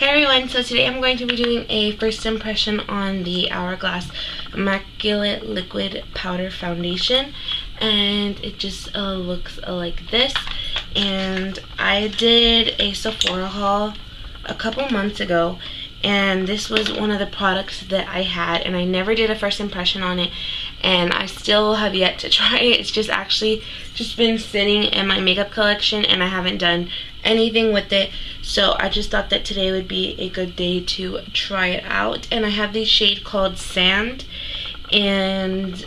Hey everyone, so today I'm going to be doing a first impression on the Hourglass Immaculate Liquid Powder Foundation, and it just looks like this. And I did a Sephora haul a couple months ago, and this was one of the products that I had, and I never did a first impression on it, and I still have yet to try it. It's just actually just been sitting in my makeup collection, and I haven't done anything with it. So I just thought that today would be a good day to try it out. And I have this shade called Sand, and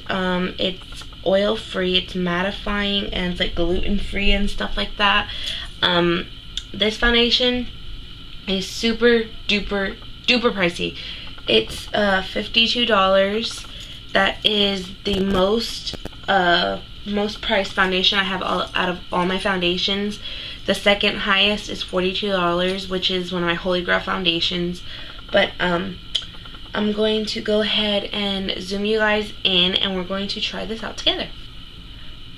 it's oil free, it's mattifying, and it's like gluten free and stuff like that. This foundation is super duper pricey. It's $52. That is the most priced foundation I have out of all my foundations. The second highest is $42, which is one of my Holy Grail foundations. But I'm going to go ahead and zoom you guys in, and we're going to try this out together.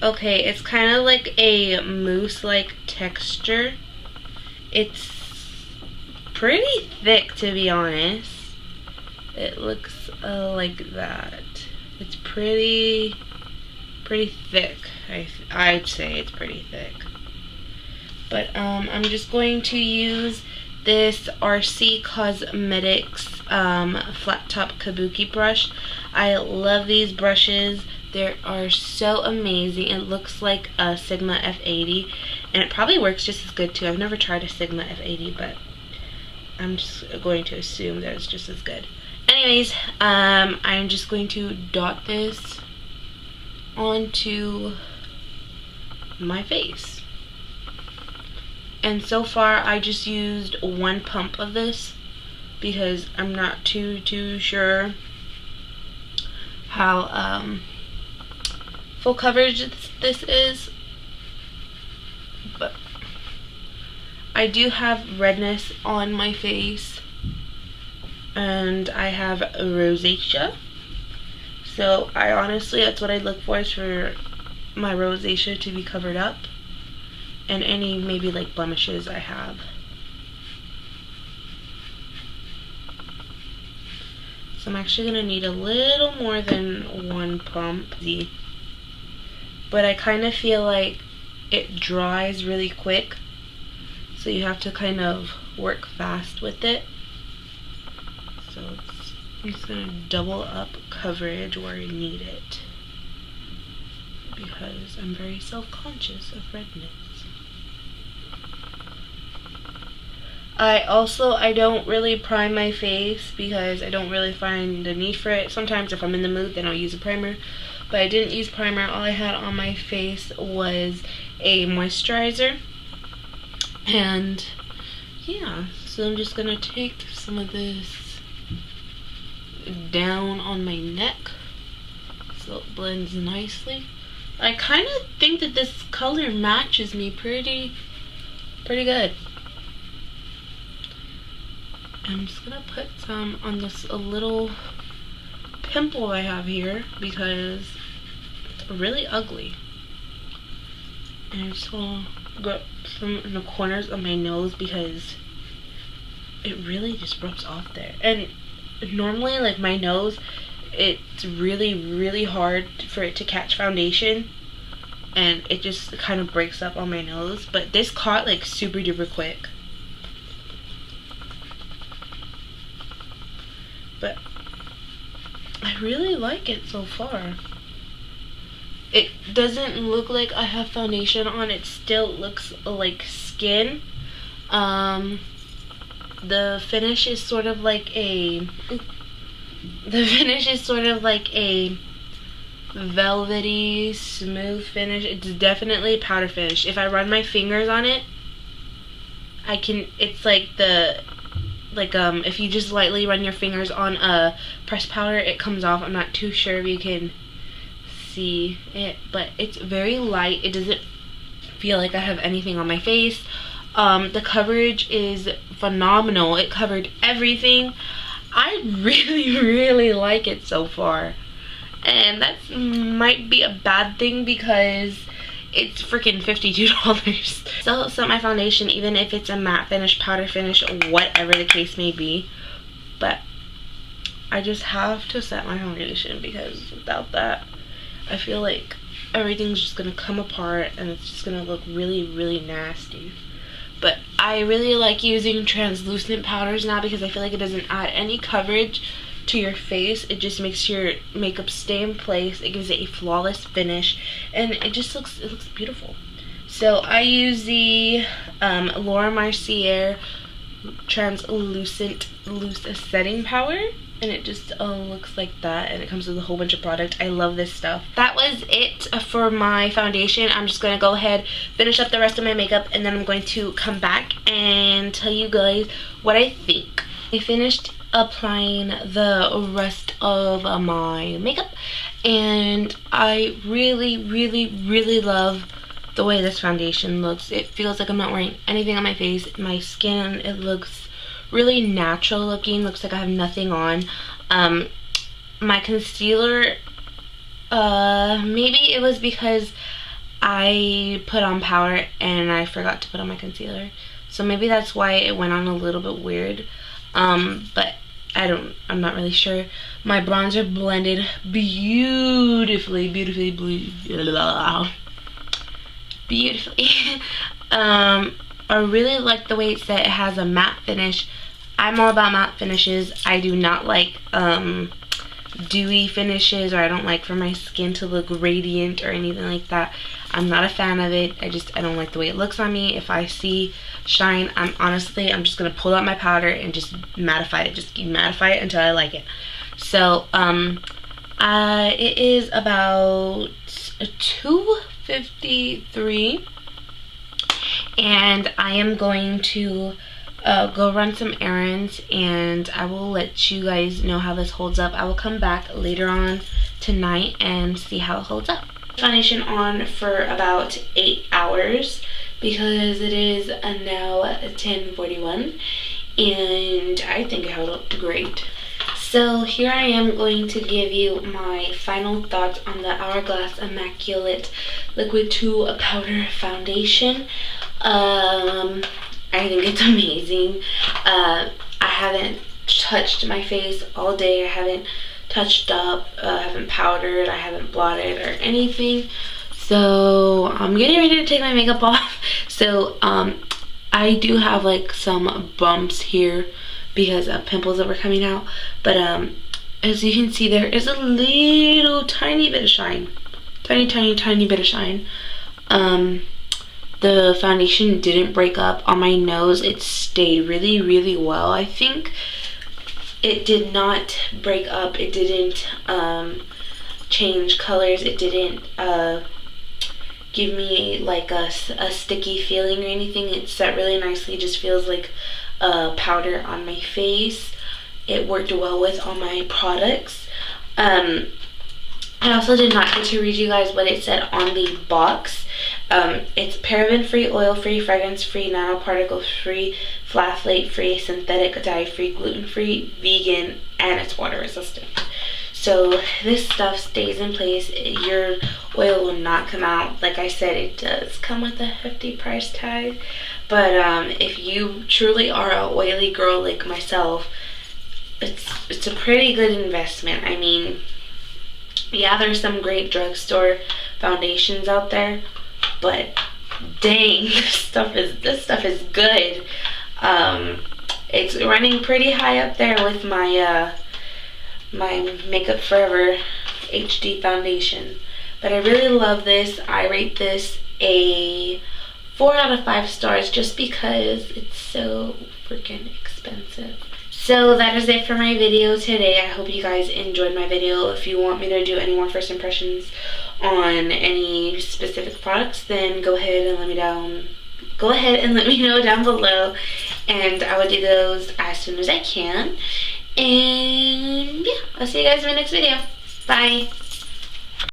Okay, it's kind of like a mousse-like texture. It's pretty thick, to be honest. It looks like that. It's pretty thick. I'd say it's pretty thick. But I'm just going to use this RC Cosmetics flat top kabuki brush. I love these brushes. They are so amazing. It looks like a Sigma F80, and it probably works just as good too. I've never tried a Sigma F80, but I'm just going to assume that it's just as good. Anyways, I'm just going to dot this onto my face. And so far I just used one pump of this because I'm not too sure how full coverage this is. But I do have redness on my face, and I have rosacea. So I honestly, that's what I look for, is for my rosacea to be covered up, and any maybe like blemishes I have. So I'm actually gonna need a little more than one pump. But I kind of feel like it dries really quick, so you have to kind of work fast with it. So I'm just gonna double up coverage where I need it, because I'm very self-conscious of redness. I don't really prime my face because I don't really find the need for it. Sometimes if I'm in the mood, then I'll use a primer, but I didn't use primer. All I had on my face was a moisturizer. And yeah, so I'm just gonna take some of this down on my neck so it blends nicely. I kind of think that this color matches me pretty good. I'm just gonna put some on this a little pimple I have here because it's really ugly. And I just want to go some in the corners of my nose because it really just rubs off there. And normally, like, my nose, it's really hard for it to catch foundation, and it just kind of breaks up on my nose. But this caught like super duper quick. But I really like it so far. It doesn't look like I have foundation on. It still looks like skin. The finish is sort of like a velvety, smooth finish. It's definitely a powder finish. If I run my fingers on it, it's like if you just lightly run your fingers on a pressed powder, it comes off. I'm not too sure if you can see it, but it's very light. It doesn't feel like I have anything on my face. The coverage is phenomenal. It covered everything. I really like it so far, and that might be a bad thing because it's freaking $52. Still set my foundation, even if it's a matte finish, powder finish, whatever the case may be. But I just have to set my foundation, because without that, I feel like everything's just gonna come apart and it's just gonna look really, really nasty. But I really like using translucent powders now, because I feel like it doesn't add any coverage to your face. It just makes your makeup stay in place. It gives it a flawless finish, and it looks beautiful. So I use the Laura Mercier translucent loose setting powder, and it just looks like that, and it comes with a whole bunch of product. I love this stuff. That was it for my foundation. I'm just gonna go ahead, finish up the rest of my makeup, and then I'm going to come back and tell you guys what I think. I finished applying the rest of my makeup, and I really, really, really love the way this foundation looks. It feels like I'm not wearing anything on my face. My skin, it looks really natural looking. Looks like I have nothing on. My concealer, maybe it was because I put on powder and I forgot to put on my concealer, so maybe that's why it went on a little bit weird. But I'm not really sure. My bronzer blended beautifully. I really like the way it said it has a matte finish. I'm all about matte finishes. I do not like dewy finishes, or I don't like for my skin to look radiant or anything like that. I'm not a fan of it. I don't like the way it looks on me. If I see shine, I'm just gonna pull out my powder and just mattify it. Just mattify it until I like it. So it is about 2:53, and I am going to go run some errands, and I will let you guys know how this holds up. I will come back later on tonight and see how it holds up. Foundation on for about 8 hours, because it is now 10:41, and I think it held up great. So here I am going to give you my final thoughts on the Hourglass Immaculate Liquid 2 Powder Foundation. I think it's amazing. I haven't touched my face all day. I haven't touched up, I haven't powdered, I haven't blotted or anything. So I'm getting ready to take my makeup off. So I do have like some bumps here because of pimples that were coming out, but as you can see, there is a little tiny bit of shine, tiny bit of shine. The foundation didn't break up on my nose. It stayed really, really well. I think it did not break up. It didn't change colors. It didn't give me like a sticky feeling or anything. It set really nicely. It just feels like powder on my face. It worked well with all my products. I also did not get to read you guys what it said on the box. It's paraben-free, oil-free, fragrance-free, nanoparticle-free, phthalate-free, synthetic, dye-free, gluten-free, vegan, and it's water-resistant. So this stuff stays in place. Your oil will not come out. Like I said, it does come with a hefty price tag. But if you truly are an oily girl like myself, it's a pretty good investment. I mean, yeah, there's some great drugstore foundations out there, but dang, this stuff is good. It's running pretty high up there with my my Makeup Forever HD foundation. But I really love this. I rate this a 4 out of 5 stars just because it's so freaking expensive. So that is it for my video today. I hope you guys enjoyed my video. If you want me to do any more first impressions on any specific products, then go ahead and let me know down below, and I will do those as soon as I can. And yeah, I'll see you guys in my next video. Bye.